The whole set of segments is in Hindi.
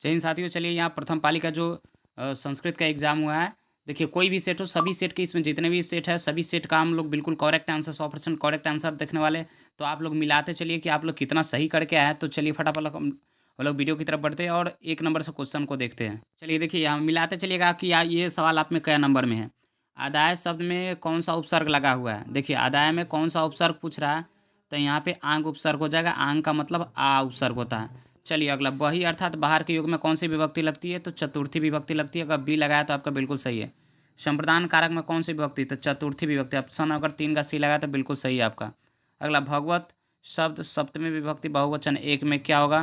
जय हिंद साथियों, चलिए यहाँ प्रथम पाली का जो संस्कृत का एग्जाम हुआ है, देखिए कोई भी सेट हो, सभी सेट के इसमें जितने भी सेट है सभी सेट का हम लोग बिल्कुल करेक्ट आंसर 100% करेक्ट आंसर देखने वाले। तो आप लोग मिलाते चलिए कि आप लोग कितना सही करके आए हैं। तो चलिए फटाफट हम लोग वीडियो की तरफ बढ़ते हैं और एक नंबर से क्वेश्चन को देखते हैं। चलिए देखिए यहाँ मिलाते चलिएगा कि ये सवाल आप में क्या नंबर में है। आदाय शब्द में कौन सा उपसर्ग लगा हुआ है। देखिए आदाय में कौन सा उपसर्ग पूछ रहा है, तो यहाँ पे आंग उपसर्ग हो जाएगा। आंग का मतलब आ उपसर्ग होता है। चलिए अगला, बही अर्थात बाहर के युग में कौन सी विभक्ति लगती है, तो चतुर्थी विभक्ति लगती है। अगर बी लगाया तो आपका बिल्कुल सही है। संप्रदान कारक में कौन सी विभक्ति, तो चतुर्थी विभक्ति। ऑप्शन अगर 3 का सी लगाया तो बिल्कुल सही है आपका। अगला, भगवत शब्द सप्तमी विभक्ति बहुवचन एक में क्या होगा,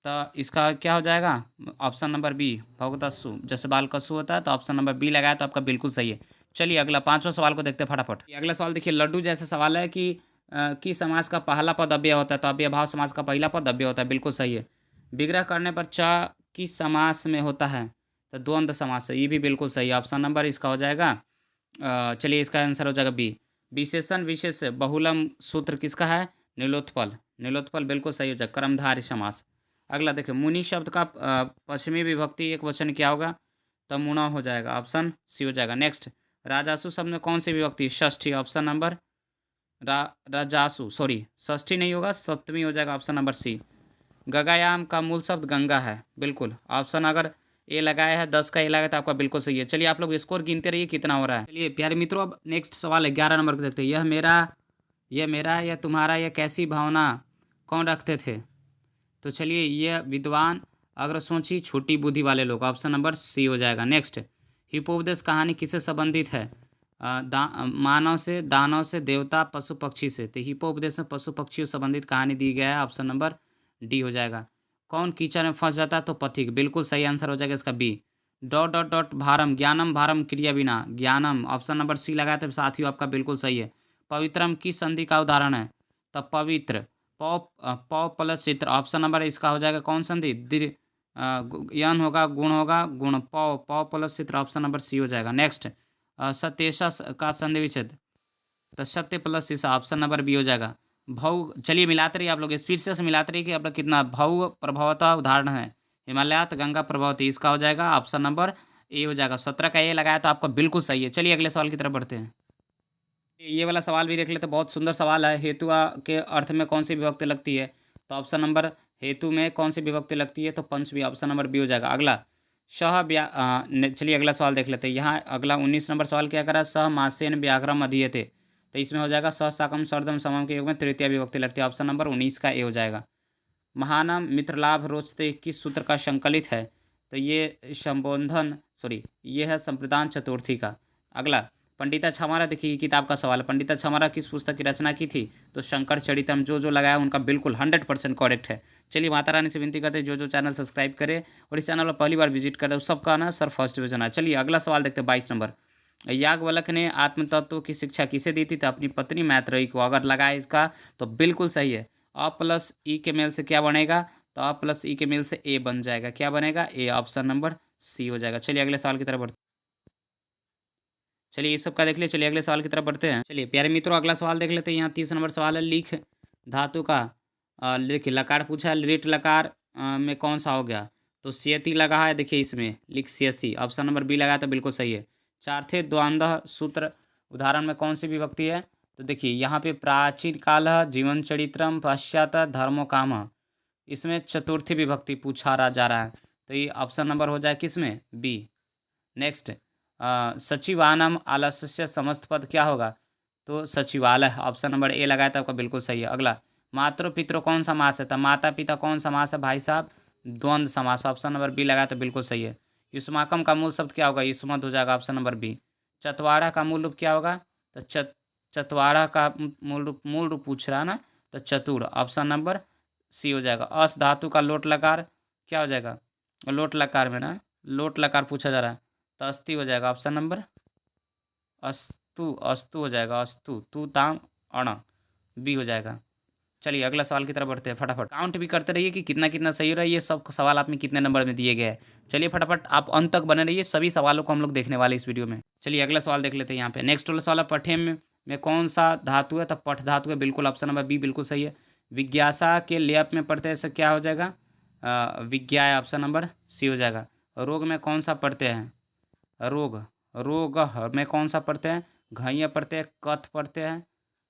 तो इसका क्या हो जाएगा, ऑप्शन नंबर बी भगवतस्सु। जैसे बाल कस्सु होता है, तो ऑप्शन नंबर बी लगाया तो आपका बिल्कुल सही है। चलिए अगला 5वां सवाल को देखते हैं फटाफट। अगला सवाल देखिए, लड्डू जैसा सवाल है कि समास का पहला पद अव्यय होता है, तो अव्यय भाव समास का पहला पद अव्यय होता है, बिल्कुल सही है। विग्रह करने पर च किस समास में होता है, तो द्वंद्व समास है, ये भी बिल्कुल सही है। ऑप्शन नंबर इसका हो जाएगा चलिए इसका आंसर हो जाएगा बी। विशेषण विशेष बहुलम सूत्र किसका है, नीलोत्पल। नीलोत्पल बिल्कुल सही हो जाएगा, कर्मधारय समास। अगला देखिए, मुनि शब्द का पश्चिमी विभक्ति एक वचन क्या होगा, तो मुना हो जाएगा, ऑप्शन सी हो जाएगा। नेक्स्ट, राजासु शब्द में कौन सी विभक्ति, षष्ठी। ऑप्शन नंबर राजासु, सॉरी षष्ठी नहीं होगा, सप्तमी हो जाएगा, ऑप्शन नंबर सी। गगायाम का मूल शब्द गंगा है, बिल्कुल। ऑप्शन अगर ए लगाया है, 10 का ए लगाया तो आपका बिल्कुल सही है। चलिए आप लोग स्कोर गिनते रहिए कितना हो रहा है। चलिए प्यारे मित्रों, अब नेक्स्ट सवाल है 11 नंबर को देखते हैं। यह मेरा, यह तुम्हारा, यह कैसी भावना कौन रखते थे। तो चलिए, यह विद्वान अगर सोची छोटी बुद्धि वाले लोग, ऑप्शन नंबर सी हो जाएगा। नेक्स्ट, हिपोपदेश कहानी किससे संबंधित है, मानव से, दानव से, देवता, पशु पक्षी से। तो हिपोपदेश में पशु पक्षियों से संबंधित कहानी दी गया है, ऑप्शन नंबर डी हो जाएगा। कौन कीचड़ में फंस जाता है, तो पथिक, बिल्कुल सही आंसर हो जाएगा इसका बी। डॉट डॉट डॉट भारम, ज्ञानम भारम क्रिया बिना, ज्ञानम, ऑप्शन नंबर सी लगाया तो साथियों आपका बिल्कुल सही है। पवित्रम किस संधि का उदाहरण है, तो पवित्र, पौ पौ प्लस चित्र, ऑप्शन नंबर इसका हो जाएगा कौन संधि, यन होगा, गुण होगा, गुण, पौ पौ प्लस चित्र, ऑप्शन नंबर सी हो जाएगा। नेक्स्ट, सत्येशा का संधि विच्छेद, तो सत्य प्लस शीशा, ऑप्शन नंबर बी हो जाएगा। भऊ, चलिए मिलाते रहिए आप लोग, स्पीड से मिलाते रहिए कि आप लोग कितना। भऊ प्रभावता उदाहरण है हिमालयात, गंगा प्रभावती, इसका हो जाएगा ऑप्शन नंबर ए हो जाएगा। 17 का ए लगाया तो आपका बिल्कुल सही है। चलिए अगले सवाल की तरफ बढ़ते हैं। ये वाला सवाल भी देख लेते, बहुत सुंदर सवाल है। हेतु के अर्थ में कौन सी विभक्ति लगती है, तो ऑप्शन नंबर हेतु में कौन सी विभक्ति लगती है, तो पंचमी, ऑप्शन नंबर बी हो जाएगा। अगला, चलिए अगला सवाल देख लेते हैं। यहाँ अगला 19 नंबर सवाल क्या करा, सह मासेन व्याघ्रम अधीयते, तो इसमें हो जाएगा स साकम सर्दम समम के योग में तृतीय विभक्ति लगती है, ऑप्शन नंबर 19 का ए हो जाएगा। महानम मित्रलाभ रोचते किस सूत्र का संकलित है, तो ये संबोधन, सॉरी ये है संप्रदान चतुर्थी का। अगला, पंडिता छमारा, देखिए किताब का सवाल है। पंडिता छमारा किस पुस्तक की रचना की थी, तो शंकर चरितम। जो लगाया उनका बिल्कुल 100% करेक्ट है। चलिए माता रानी से विनती करते हैं जो चैनल सब्सक्राइब करे और इस चैनल पर पहली बार विजिट करे उस सबका ना सर फर्स्ट डिवीजन है। चलिए अगला सवाल देखते हैं 22 नंबर। याज्ञवल्क्य ने आत्म तत्व की शिक्षा किसे दी थी, तो अपनी पत्नी मैत्रेयी को। अगर लगाए इसका तो बिल्कुल सही है। अ प्लस ई के मेल से क्या बनेगा, तो अ प्लस ई के मेल से ए बन जाएगा। क्या बनेगा, ए, ऑप्शन नंबर सी हो जाएगा। चलिए अगले सवाल की तरफ बढ़ते, चलिए ये सब का देख लिया। चलिए अगले सवाल की तरफ बढ़ते हैं। चलिए प्यारे मित्रों, अगला सवाल देख लेते हैं। यहाँ 30 नंबर सवाल है, लिख धातु का देखिए लकार पूछा है, लिट लकार में कौन सा हो गया, तो सियति लगा है, देखिए इसमें लिख सियसी, ऑप्शन नंबर बी लगा तो बिल्कुल सही है। चार्थे द्वंद्व सूत्र उदाहरण में कौन सी विभक्ति है, तो देखिए यहाँ पे प्राचीन काल, जीवन चरित्रम, पश्चात धर्मो काम, इसमें चतुर्थी विभक्ति पूछा जा रहा है, तो ये ऑप्शन नंबर हो जाए किसमें, बी। नेक्स्ट, सचिवानम आलस्य समस्त पद क्या होगा, तो सचिवालय, ऑप्शन नंबर ए लगाया था आपका बिल्कुल सही है। अगला, मातृ पितृ कौन सा मास है, तो माता पिता कौन सा मास है भाई साहब, द्वंद्व समास, ऑप्शन नंबर बी लगाया तो बिल्कुल सही है। युष्माकम का मूल शब्द क्या होगा, युष्मत हो जाएगा, ऑप्शन नंबर बी। चतवाड़ा का मूल रूप क्या होगा, तो चतवाड़ा का मूल रूप पूछ रहा है ना, तो चतुर, ऑप्शन नंबर सी हो जाएगा। अस धातु का लोट लकार क्या हो जाएगा, लोट लकार में ना लोट लकार पूछा जा रहा है, तो अस्थि हो जाएगा, ऑप्शन नंबर अस्तु, अस्तु हो जाएगा, अस्तु, तू ताम अण, बी हो जाएगा। चलिए अगला सवाल की तरफ बढ़ते हैं। फटाफट काउंट भी करते रहिए कि कितना कितना सही हो रहा है, ये सब सवाल आप में कितने नंबर में दिए गए हैं। चलिए फटाफट आप अंत तक बने रहिए, सभी सवालों को हम लोग देखने वाले इस वीडियो में। चलिए अगला सवाल देख लेते हैं। यहाँ पे नेक्स्ट वाला सवाल है, पठे में कौन सा धातु है, तो पठ धातु है, बिल्कुल ऑप्शन नंबर बी बिल्कुल सही है। विज्ञासा के लेप में पढ़ते हैं, क्या हो जाएगा, विज्ञा है, ऑप्शन नंबर सी हो जाएगा। रोग में कौन सा पढ़ते हैं? रोग, रोग में कौन सा पढ़ते हैं? घैया पढ़ते हैं, कथ पढ़ते हैं?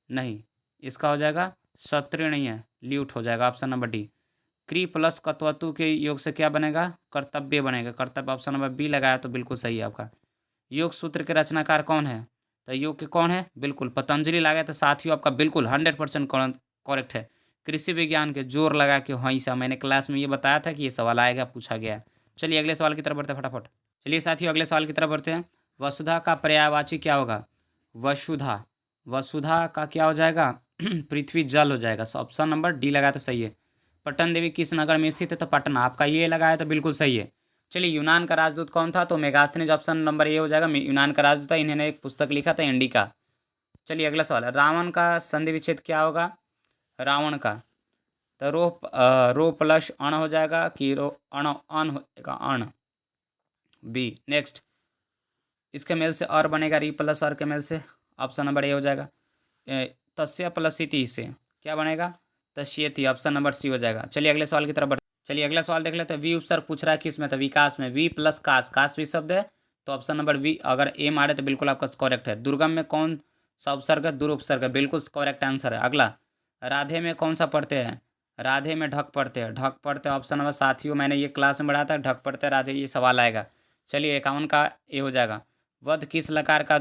नहीं, इसका हो जाएगा क्षत्रिय नहीं है, ल्यूट हो जाएगा, ऑप्शन नंबर डी। क्री प्लस कत्वतु के योग से क्या बनेगा? कर्तव्य बनेगा, कर्तव्य, ऑप्शन नंबर बी लगाया तो बिल्कुल सही है आपका। योग सूत्र के रचनाकार कौन है? तो योग के कौन है? बिल्कुल पतंजलि लगाया, तो साथियों आपका बिल्कुल 100% करेक्ट है। कृषि विज्ञान के जोर लगा के वहीं से मैंने क्लास में ये बताया था कि ये सवाल आएगा, पूछा गया है। चलिए अगले सवाल की तरफ बढ़ते हैं फटाफट। चलिए साथियों अगले सवाल की तरफ बढ़ते हैं। वसुधा का पर्यायवाची क्या होगा? वसुधा, वसुधा का क्या हो जाएगा? पृथ्वी जल हो जाएगा, ऑप्शन नंबर डी लगाया तो सही है। पटन देवी किस नगर में स्थित है? तो पटना, आपका ये लगाया तो बिल्कुल सही है। चलिए यूनान का राजदूत कौन था? तो मेगास्थनीज, ऑप्शन नंबर ए हो जाएगा। यूनान का राजदूत था, इन्होंने एक पुस्तक लिखा था इंडिका। चलिए अगला सवाल, रावण का संधि विच्छेद क्या होगा? रावण का, तो रो प्लस अण हो जाएगा कि रो अण अन हो जाएगा, अण, बी। नेक्स्ट, इसके मेल से और बनेगा, री प्लस और के मेल से, ऑप्शन नंबर ए हो जाएगा। तस्य प्लस इति से क्या बनेगा? तस्यति, ऑप्शन नंबर सी हो जाएगा। चलिए अगले सवाल की तरफ बढ़ते। चलिए अगला सवाल देख लेते हैं। वी उपसर्ग पूछ रहा है किस में? तो विकास में। वी प्लस कास, कास भी शब्द है, तो ऑप्शन नंबर वी अगर ए मारे तो बिल्कुल आपका करेक्ट है। दुर्गम में कौन सा उपसर्ग है? दुर उपसर्ग है, बिल्कुल करेक्ट आंसर है। अगला, राधे में कौन सा पढ़ते हैं? राधे में ढक पढ़ते हैं, ढक पढ़ते हैं, ऑप्शन नंबर, साथियों मैंने ये क्लास में पढ़ा था, ढक पढ़ते हैं राधे, ये सवाल आएगा। चलिए 51 का ए हो जाएगा। वध किस लकार का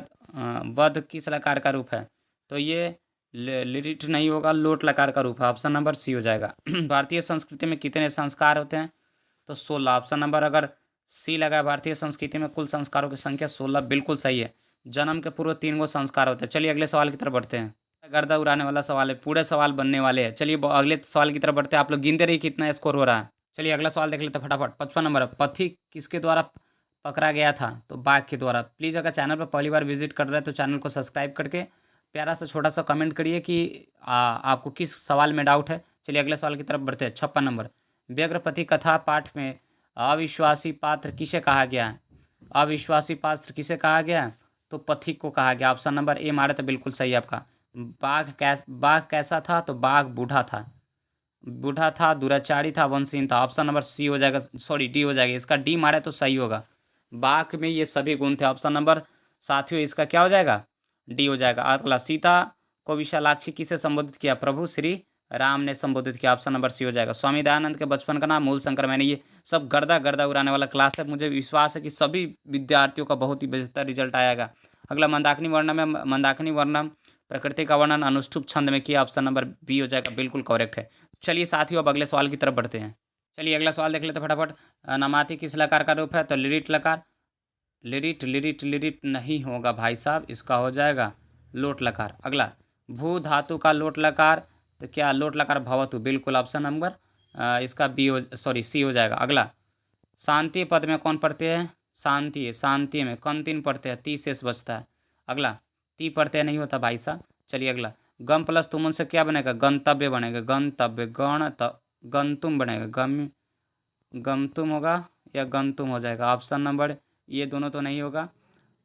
वध किस लकार का रूप है? तो ये लिरिट नहीं होगा, लोट लकार का रूप है, ऑप्शन नंबर सी हो जाएगा। भारतीय संस्कृति में कितने संस्कार होते हैं? तो 16, ऑप्शन नंबर अगर सी लगा। भारतीय संस्कृति में कुल संस्कारों की संख्या 16, बिल्कुल सही है। जन्म के पूर्व 3 गो संस्कार होते हैं। चलिए अगले सवाल की तरफ बढ़ते हैं। गर्दा उड़ाने वाला सवाल है, पूरे सवाल बनने वाले हैं। चलिए अगले सवाल की तरफ बढ़ते हैं। आप लोग गिनते रहिए कितना स्कोर हो रहा है। चलिए अगला सवाल देख लेते हैं फटाफट। 55 नंबर, पथिक किसके द्वारा पकड़ा गया था? तो बाघ के द्वारा। प्लीज़ अगर चैनल पर पहली बार विजिट कर रहे हैं तो चैनल को सब्सक्राइब करके प्यारा सा छोटा सा कमेंट करिए कि आपको किस सवाल में डाउट है। चलिए अगले सवाल की तरफ बढ़ते हैं। 56 नंबर, व्यग्रपति कथा पाठ में अविश्वासी पात्र किसे कहा गया है? अविश्वासी पात्र किसे कहा गया है? तो पथिक को कहा गया, ऑप्शन नंबर ए मारे तो बिल्कुल सही है आपका। बाघ कैसा था? तो बाघ बूढ़ा था, बूढ़ा था, दुराचारी था, वंशीन था, ऑप्शन नंबर सी हो जाएगा, सॉरी डी हो जाएगा। इसका डी मारे तो सही होगा। बाघ में ये सभी गुण थे, ऑप्शन नंबर, साथियों इसका क्या हो जाएगा? डी हो जाएगा। अगला, सीता को विशालाक्षी किसे संबोधित किया? प्रभु श्री राम ने संबोधित किया, ऑप्शन नंबर सी हो जाएगा। स्वामी दयानंद के बचपन का नाम मूल शंकर। मैंने ये सब गर्दा गर्दा उड़ाने वाला क्लास है, मुझे विश्वास है कि सभी विद्यार्थियों का बहुत ही बेहतर रिजल्ट आएगा। अगला, मंदाकिनी वर्णन में मंदाकिनी वर्णन प्रकृति का वर्णन अनुष्ठुप छंद में किया, ऑप्शन नंबर बी हो जाएगा, बिल्कुल करेक्ट है। चलिए साथियों अब अगले सवाल की तरफ बढ़ते हैं। चलिए अगला सवाल देख लेते हैं फटाफट। नमाति किस लकार का रूप है? तो लिरिट लकार। लिरिट लिरिट लिरिट नहीं होगा भाई साहब, इसका हो जाएगा लोट लकार। अगला, भू धातु का लोट लकार, तो क्या लोट लकार भवतु, बिल्कुल ऑप्शन नंबर इसका बी हो, सॉरी सी हो जाएगा। अगला, शांति पद में कौन पढ़ते हैं? शांति, शांति में कौन तीन पढ़ते हैं? ती शेष बचता है। अगला, ती पढ़ते नहीं होता भाई साहब। चलिए अगला, गम प्लस तुम से क्या बनेगा? गंतव्य बनेगा, गंतव्य, गंतुम बनेगा, गमतुम होगा या गंतुम हो जाएगा, ऑप्शन नंबर ये दोनों तो नहीं होगा,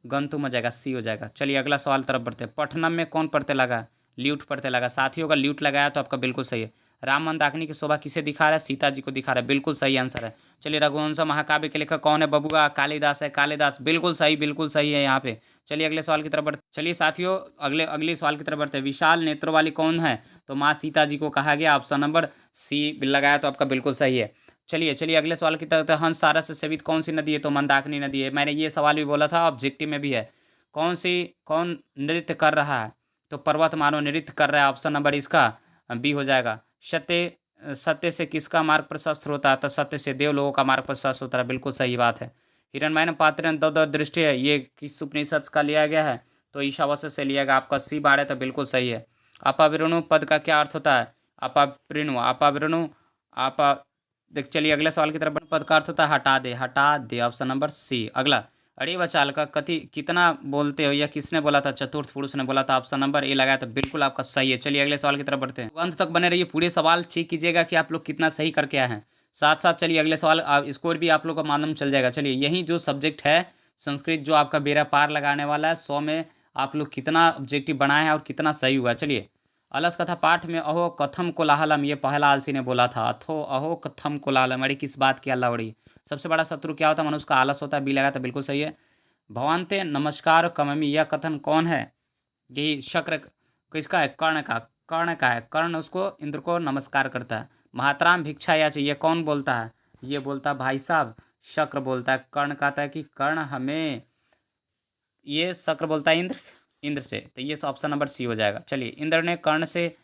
गंतुम हो जाएगा, सी हो जाएगा। चलिए अगला सवाल तरफ बढ़ते हैं। पठनम में कौन पढ़ते लगा? ल्यूट पढ़ते लगा। साथियों का ल्यूट लगाया तो आपका बिल्कुल सही है। राम मंदाकिनी की शोभा किसे दिखा रहा है? सीता जी को दिखा रहा है, बिल्कुल सही आंसर है। चलिए रघुवंश महाकाव्य के लेखक कौन है? बबुआ, कालिदास है, कालिदास, बिल्कुल सही, बिल्कुल सही है यहाँ पे। चलिए अगले सवाल की तरफ बढ़ते। चलिए साथियों अगले सवाल की तरफ बढ़ते हैं। विशाल नेत्रों वाली कौन है? तो माँ सीता जी को कहा गया, ऑप्शन नंबर सी लगाया तो आपका बिल्कुल सही है। चलिए अगले सवाल की तरफ। हंस सारस से सेवित कौन सी नदी है? तो मंदाकिनी नदी है। मैंने ये सवाल भी बोला था, ऑब्जेक्टिव में भी है। कौन नृत्य कर रहा है? तो पर्वत मानव नृत्य कर रहा है, ऑप्शन नंबर इसका बी हो जाएगा। सत्य से किसका मार्ग प्रशस्त होता है? तो सत्य से देव लोगों का मार्ग प्रशस्त होता है, बिल्कुल सही बात है। हिरण्मय पात्र दो दृष्टि है, ये किस उपनिषद का लिया गया है? तो ईशावास्य से लिया गया, आपका सी बार है तो बिल्कुल सही है। अपावृणु पद का क्या अर्थ होता है? अपावृणु आपा देख। चलिए अगले सवाल की तरफ। पद का अर्थ होता है हटा दे, ऑप्शन नंबर सी। अगला, अरे बचाल का कति कितना बोलते हो, या किसने बोला था? चतुर्थ पुरुष ने बोला था, ऑप्शन नंबर ए लगाया तो बिल्कुल आपका सही है। चलिए अगले सवाल की तरफ बढ़ते हैं। अंत तक बने रहिए, पूरे सवाल चेक कीजिएगा कि आप लोग कितना सही करके आए हैं। साथ साथ चलिए अगले सवाल स्कोर भी आप लोग का मालूम चल जाएगा। चलिए यही जो सब्जेक्ट है संस्कृत, जो आपका बेड़ा पार लगाने वाला है, 100 में आप लोग कितना ऑब्जेक्टिव बनाए हैं और कितना सही हुआ। चलिए अलस कथा पाठ में अहो कथम कोलाहलम, ये पहला आलसी ने बोला था। अथो अहो कथम कोलाहलम, अरे किस बात की अल्लाह उड़ी। सबसे बड़ा शत्रु क्या होता है? मनुष्य का आलस होता है। बी लगा तो बिल्कुल सही है। भवान्ते नमस्कार कममी, यह कथन कौन है? यही शक्र किसका है? कर्ण का। कर्ण का है। कर्ण उसको इंद्र को नमस्कार करता है। महात्राम भिक्षा याचे, ये कौन बोलता है? ये बोलता है भाई साहब शक्र बोलता है। कर्ण कहता है कि कर्ण हमें, ये शक्र बोलता है इंद्र, इंद्र से। तो ये ऑप्शन नंबर सी हो जाएगा। चलिए, इंद्र ने कर्ण से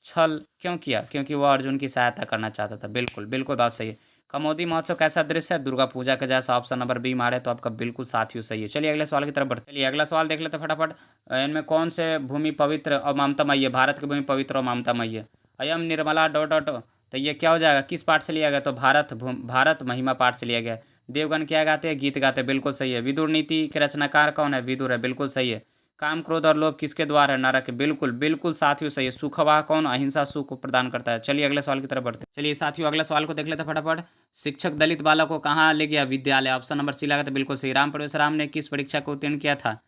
छल क्यों किया? क्योंकि वह अर्जुन की सहायता करना चाहता था। बिल्कुल बिल्कुल बात सही है। कमोदी महोत्सव कैसा दृश्य है? दुर्गा पूजा के जैसा। ऑप्शन नंबर बी मारे तो आपका बिल्कुल साथियों सही है। चलिए अगले सवाल की तरफ बढ़ते। चलिए अगला सवाल देख लेते हैं फटाफट। इनमें कौन से भूमि पवित्र और ममतामयी है? भारत की भूमि पवित्र और ममतामयी है। अयम निर्मला डॉट डॉट, तो ये क्या हो जाएगा? किस पाठ से लिया गया? तो भारत महिमा पाठ से लिया गया। देवगन क्या गाते हैं? गीत गाते हैं। बिल्कुल सही है। विदुर नीति के रचनाकार कौन है? विदुर है। बिल्कुल सही है। काम क्रोध और लोभ किसके द्वार है? नरक के। बिल्कुल बिल्कुल साथियों सही है। सुखवाह कौन? अहिंसा सुख को प्रदान करता है। चलिए अगले सवाल की तरफ बढ़ते हैं। चलिए साथियों अगले सवाल को देख लेते हैं फटाफट। शिक्षक दलित बालक को कहाँ ले गया? विद्यालय। ऑप्शन नंबर सी लगा था बिल्कुल सही। राम परवेश ने किस परीक्षा को उत्तीर्ण किया था?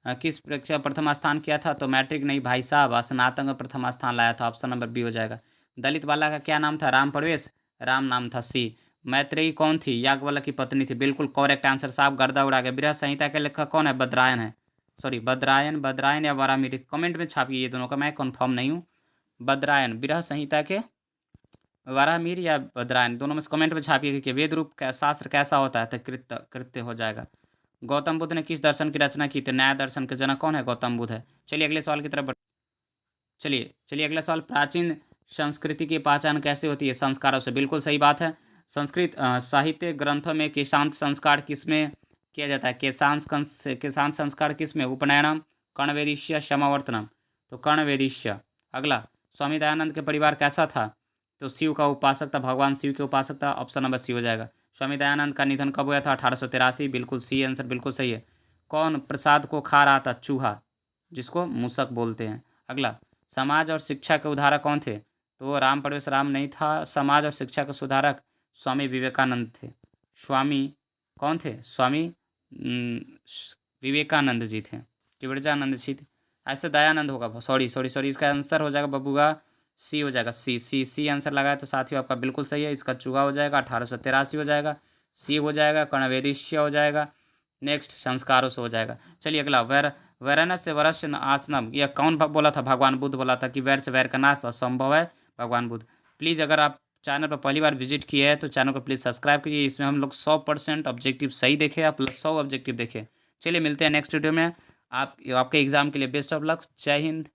किस परीक्षा प्रथम स्थान किया था? तो मैट्रिक नहीं भाई साहब, स्नातक में प्रथम स्थान लाया था। ऑप्शन नंबर बी हो जाएगा। दलित बालक का क्या नाम था? राम परवेश। राम नाम था। सी। मैत्रेयी कौन थी? याज्ञवल्क्य की पत्नी थी। बिल्कुल करेक्ट आंसर साहब, गर्दा उड़ा गया। बृहद संहिता के लेखक कौन है? बद्रायन है। सॉरी बद्रायन, बद्रायन या वारामिरी, कमेंट में छापिए ये दोनों का, मैं कंफर्म नहीं हूँ। बद्रायन बृहद संहिता के, वारामिर या बद्रायन, दोनों में से कमेंट में छापिए कि वेद रूप का शास्त्र कैसा होता है? तो कृत्य, कृत्य हो जाएगा। गौतम बुद्ध ने किस दर्शन की रचना की थी? न्याय दर्शन के जनक कौन है? गौतम बुद्ध है। चलिए अगले सवाल की तरफ चलिए चलिए अगला सवाल। प्राचीन संस्कृति की पहचान कैसे होती है? संस्कारों से। बिल्कुल सही बात है। संस्कृत साहित्य ग्रंथों में केशांत संस्कार किसमें किया जाता है? केशांत संस्कार किसमें? उपनयनम, कर्णवेदिष्य, क्षमावर्तनम। तो कर्णवेदिष्य। अगला, स्वामी दयानंद के परिवार कैसा था? तो शिव का उपासक था, भगवान शिव के उपासक था। ऑप्शन नंबर सी हो जाएगा। स्वामी दयानंद का निधन कब हुआ था? 1883। बिल्कुल सी आंसर बिल्कुल सही है। कौन प्रसाद को खा रहा था? चूहा, जिसको मूसक बोलते हैं। अगला, समाज और शिक्षा के उद्धारक कौन थे? तो वो राम परवेश राम नहीं था। समाज और शिक्षा के सुधारक स्वामी विवेकानंद थे। स्वामी कौन थे? स्वामी विवेकानंद जी थे कि विरजानंद जी थे? ऐसे दयानंद होगा। सॉरी सॉरी सॉरी, इसका आंसर हो जाएगा बबूगा सी हो जाएगा। सी सी सी आंसर लगाया तो साथियों आपका बिल्कुल सही है। इसका चूहा हो जाएगा। 1883 हो जाएगा। सी हो जाएगा। कर्णवेदिष्य हो जाएगा। नेक्स्ट संस्कारों से हो जाएगा। चलिए अगला, वैरनस से वरस्य आसनम, यह कौन बोला था? भगवान बुद्ध बोला था कि वैर से वैर का नाश असंभव है। भगवान बुद्ध। प्लीज़ अगर आप चैनल पर पहली बार विजिट किए हैं तो चैनल को प्लीज़ सब्सक्राइब कीजिए। इसमें हम लोग 100% ऑब्जेक्टिव सही देखे या प्लस 100 ऑब्जेक्टिव देखे। चलिए मिलते हैं नेक्स्ट वीडियो में। आप आपके एग्जाम के लिए बेस्ट ऑफ लक। जय हिंद।